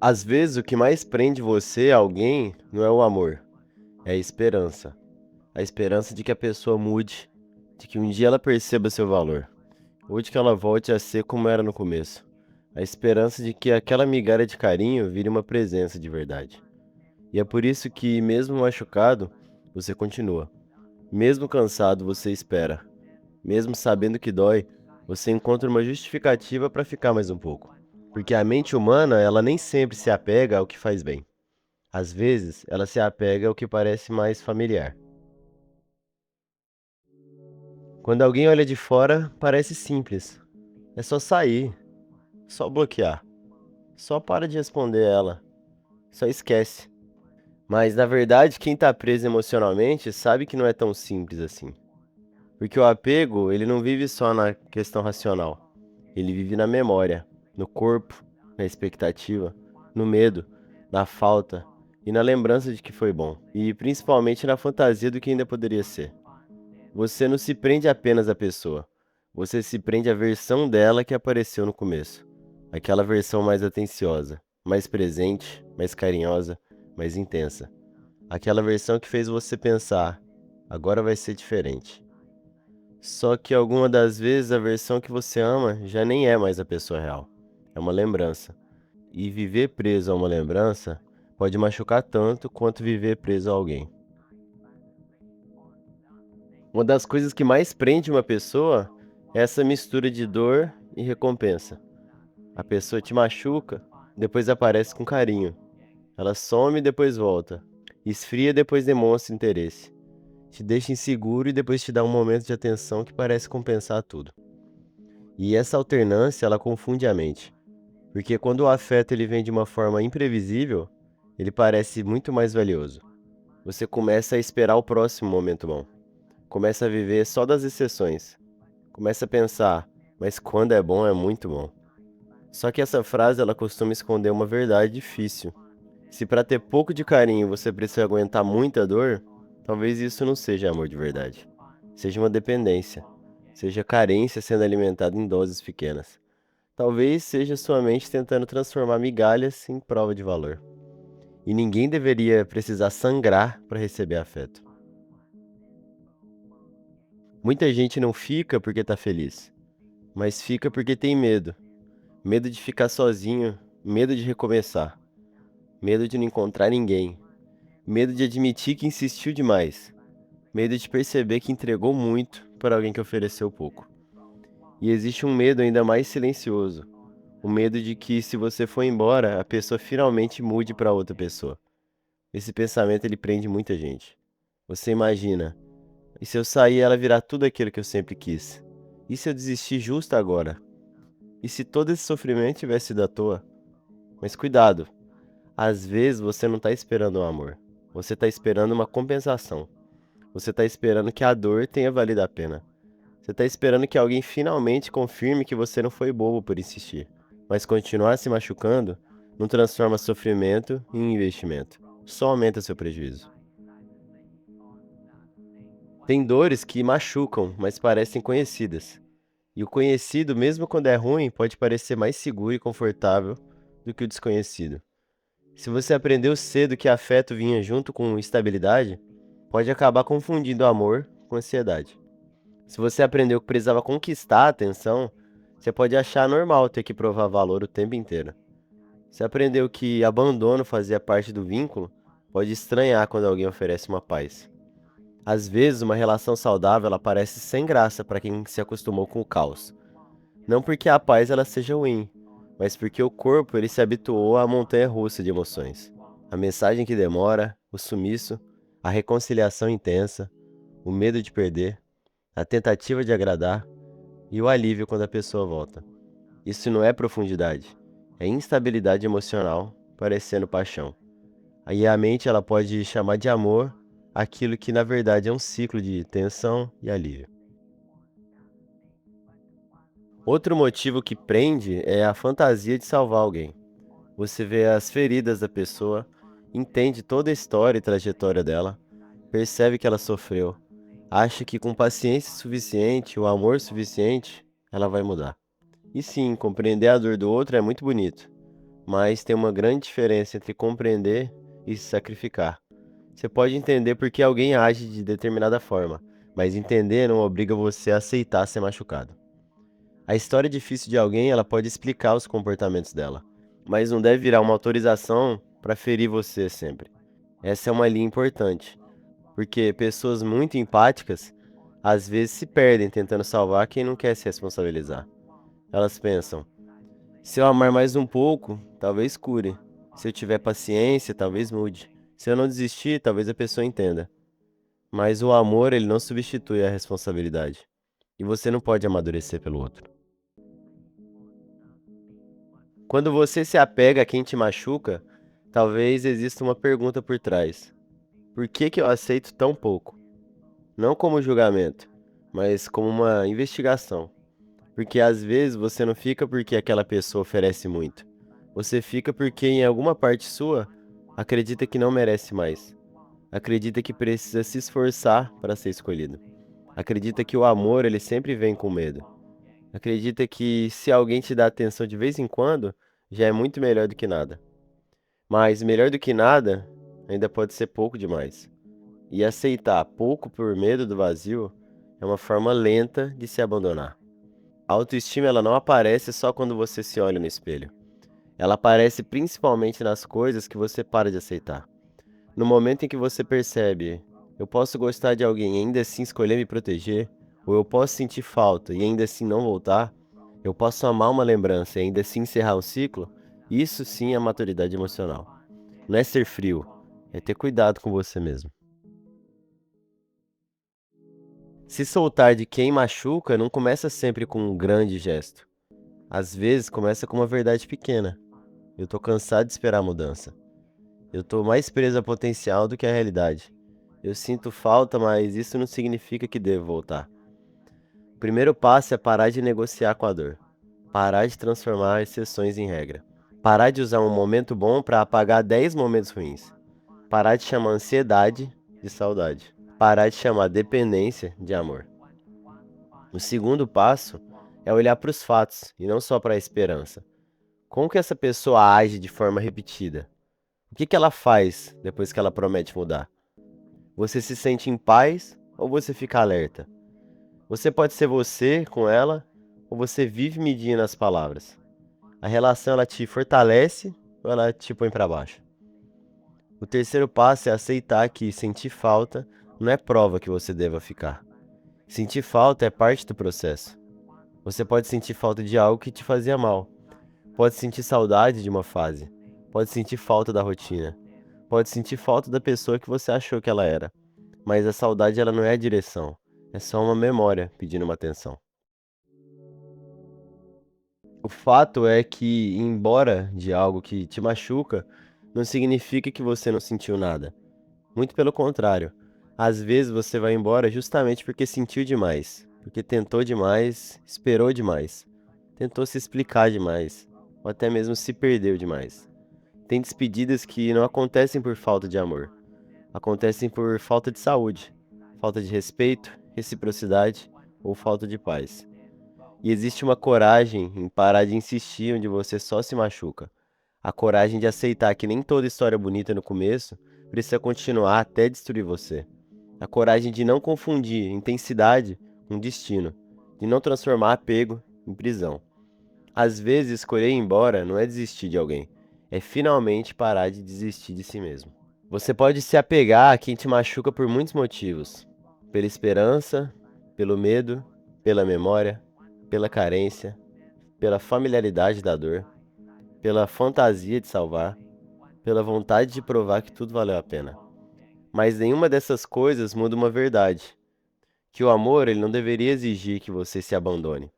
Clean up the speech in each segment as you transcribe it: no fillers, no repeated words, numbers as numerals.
Às vezes, o que mais prende você a alguém não é o amor, é a esperança. A esperança de que a pessoa mude, de que um dia ela perceba seu valor, ou de que ela volte a ser como era no começo. A esperança de que aquela migalha de carinho vire uma presença de verdade. E é por isso que, mesmo machucado, você continua. Mesmo cansado, você espera. Mesmo sabendo que dói, você encontra uma justificativa para ficar mais um pouco. Porque a mente humana, ela nem sempre se apega ao que faz bem. Às vezes, ela se apega ao que parece mais familiar. Quando alguém olha de fora, parece simples. É só sair, só bloquear, só para de responder ela, só esquece. Mas na verdade, quem tá preso emocionalmente sabe que não é tão simples assim. Porque o apego, ele não vive só na questão racional. Ele vive na memória, no corpo, na expectativa, no medo, na falta e na lembrança de que foi bom. E principalmente na fantasia do que ainda poderia ser. Você não se prende apenas à pessoa. Você se prende à versão dela que apareceu no começo. Aquela versão mais atenciosa, mais presente, mais carinhosa, mais intensa. Aquela versão que fez você pensar: agora vai ser diferente. Só que alguma das vezes a versão que você ama já nem é mais a pessoa real. É uma lembrança. E viver preso a uma lembrança pode machucar tanto quanto viver preso a alguém. Uma das coisas que mais prende uma pessoa é essa mistura de dor e recompensa. A pessoa te machuca, depois aparece com carinho. Ela some e depois volta. Esfria e depois demonstra interesse. Te deixa inseguro e depois te dá um momento de atenção que parece compensar tudo. E essa alternância, ela confunde a mente. Porque quando o afeto ele vem de uma forma imprevisível, ele parece muito mais valioso. Você começa a esperar o próximo momento bom. Começa a viver só das exceções. Começa a pensar, mas quando é bom é muito bom. Só que essa frase ela costuma esconder uma verdade difícil. Se para ter pouco de carinho você precisa aguentar muita dor, talvez isso não seja amor de verdade. Seja uma dependência. Seja carência sendo alimentada em doses pequenas. Talvez seja sua mente tentando transformar migalhas em prova de valor. E ninguém deveria precisar sangrar para receber afeto. Muita gente não fica porque tá feliz, mas fica porque tem medo. Medo de ficar sozinho, medo de recomeçar, medo de não encontrar ninguém, medo de admitir que insistiu demais, medo de perceber que entregou muito para alguém que ofereceu pouco. E existe um medo ainda mais silencioso, o medo de que se você for embora, a pessoa finalmente mude para outra pessoa. Esse pensamento ele prende muita gente. Você imagina, e se eu sair ela virar tudo aquilo que eu sempre quis? E se eu desistir justo agora? E se todo esse sofrimento tivesse sido à toa? Mas cuidado, às vezes você não está esperando um amor. Você está esperando uma compensação. Você está esperando que a dor tenha valido a pena. Você está esperando que alguém finalmente confirme que você não foi bobo por insistir. Mas continuar se machucando não transforma sofrimento em investimento. Só aumenta seu prejuízo. Tem dores que machucam, mas parecem conhecidas. E o conhecido, mesmo quando é ruim, pode parecer mais seguro e confortável do que o desconhecido. Se você aprendeu cedo que afeto vinha junto com estabilidade, pode acabar confundindo amor com ansiedade. Se você aprendeu que precisava conquistar a atenção, você pode achar normal ter que provar valor o tempo inteiro. Se aprendeu que abandono fazia parte do vínculo, pode estranhar quando alguém oferece uma paz. Às vezes, uma relação saudável ela parece sem graça para quem se acostumou com o caos. Não porque a paz ela seja ruim, mas porque o corpo ele se habituou à montanha-russa de emoções. A mensagem que demora, o sumiço, a reconciliação intensa, o medo de perder, a tentativa de agradar e o alívio quando a pessoa volta. Isso não é profundidade, é instabilidade emocional parecendo paixão. Aí a mente ela pode chamar de amor aquilo que na verdade é um ciclo de tensão e alívio. Outro motivo que prende é a fantasia de salvar alguém. Você vê as feridas da pessoa, entende toda a história e trajetória dela, percebe que ela sofreu, acha que com paciência suficiente, o amor suficiente, ela vai mudar. E sim, compreender a dor do outro é muito bonito, mas tem uma grande diferença entre compreender e se sacrificar. Você pode entender por que alguém age de determinada forma, mas entender não obriga você a aceitar ser machucado. A história difícil de alguém, ela pode explicar os comportamentos dela, mas não deve virar uma autorização para ferir você sempre. Essa é uma linha importante, porque pessoas muito empáticas às vezes se perdem tentando salvar quem não quer se responsabilizar. Elas pensam: se eu amar mais um pouco, talvez cure. Se eu tiver paciência, talvez mude. Se eu não desistir, talvez a pessoa entenda. Mas o amor, ele não substitui a responsabilidade. E você não pode amadurecer pelo outro. Quando você se apega a quem te machuca, talvez exista uma pergunta por trás: por que que eu aceito tão pouco? Não como julgamento, mas como uma investigação. Porque às vezes você não fica porque aquela pessoa oferece muito. Você fica porque em alguma parte sua acredita que não merece mais. Acredita que precisa se esforçar para ser escolhido. Acredita que o amor ele sempre vem com medo. Acredita que se alguém te dá atenção de vez em quando, já é muito melhor do que nada. Mas melhor do que nada ainda pode ser pouco demais. E aceitar pouco por medo do vazio é uma forma lenta de se abandonar. A autoestima ela não aparece só quando você se olha no espelho. Ela aparece principalmente nas coisas que você para de aceitar. No momento em que você percebe, eu posso gostar de alguém e ainda assim escolher me proteger, ou eu posso sentir falta e ainda assim não voltar, eu posso amar uma lembrança e ainda assim encerrar um ciclo, isso sim é maturidade emocional. Não é ser frio, é ter cuidado com você mesmo. Se soltar de quem machuca não começa sempre com um grande gesto. Às vezes começa com uma verdade pequena. Eu tô cansado de esperar a mudança. Eu tô mais preso ao potencial do que à realidade. Eu sinto falta, mas isso não significa que devo voltar. O primeiro passo é parar de negociar com a dor. Parar de transformar exceções em regra. Parar de usar um momento bom para apagar 10 momentos ruins. Parar de chamar ansiedade de saudade. Parar de chamar dependência de amor. O segundo passo é olhar para os fatos e não só para a esperança. Como que essa pessoa age de forma repetida? O que que ela faz depois que ela promete mudar? Você se sente em paz ou você fica alerta? Você pode ser você com ela ou você vive medindo as palavras? A relação ela te fortalece ou ela te põe para baixo? O terceiro passo é aceitar que sentir falta não é prova que você deva ficar. Sentir falta é parte do processo. Você pode sentir falta de algo que te fazia mal. Pode sentir saudade de uma fase. Pode sentir falta da rotina. Pode sentir falta da pessoa que você achou que ela era. Mas a saudade ela não é a direção. É só uma memória pedindo uma atenção. O fato é que, ir embora de algo que te machuca, não significa que você não sentiu nada. Muito pelo contrário. Às vezes você vai embora justamente porque sentiu demais, porque tentou demais, esperou demais, tentou se explicar demais, ou até mesmo se perdeu demais. Tem despedidas que não acontecem por falta de amor, acontecem por falta de saúde, falta de respeito, reciprocidade ou falta de paz. E existe uma coragem em parar de insistir onde você só se machuca. A coragem de aceitar que nem toda história bonita no começo precisa continuar até destruir você. A coragem de não confundir intensidade com destino, de não transformar apego em prisão. Às vezes, escolher ir embora não é desistir de alguém, é finalmente parar de desistir de si mesmo. Você pode se apegar a quem te machuca por muitos motivos: pela esperança, pelo medo, pela memória, pela carência, pela familiaridade da dor, pela fantasia de salvar, pela vontade de provar que tudo valeu a pena. Mas nenhuma dessas coisas muda uma verdade, que o amor ele não deveria exigir que você se abandone.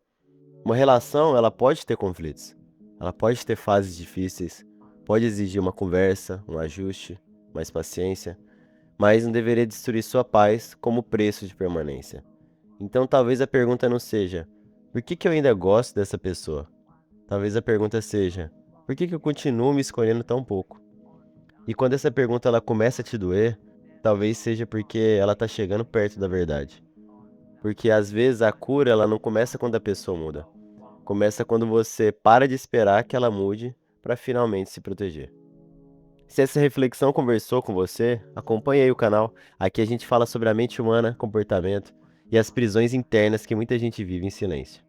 Uma relação, ela pode ter conflitos. Ela pode ter fases difíceis, pode exigir uma conversa, um ajuste, mais paciência, mas não deveria destruir sua paz como preço de permanência. Então talvez a pergunta não seja: por que que eu ainda gosto dessa pessoa? Talvez a pergunta seja: por que que eu continuo me escolhendo tão pouco? E quando essa pergunta ela começa a te doer, talvez seja porque ela está chegando perto da verdade. Porque às vezes a cura ela não começa quando a pessoa muda. Começa quando você para de esperar que ela mude para finalmente se proteger. Se essa reflexão conversou com você, acompanhe aí o canal. Aqui a gente fala sobre a mente humana, comportamento e as prisões internas que muita gente vive em silêncio.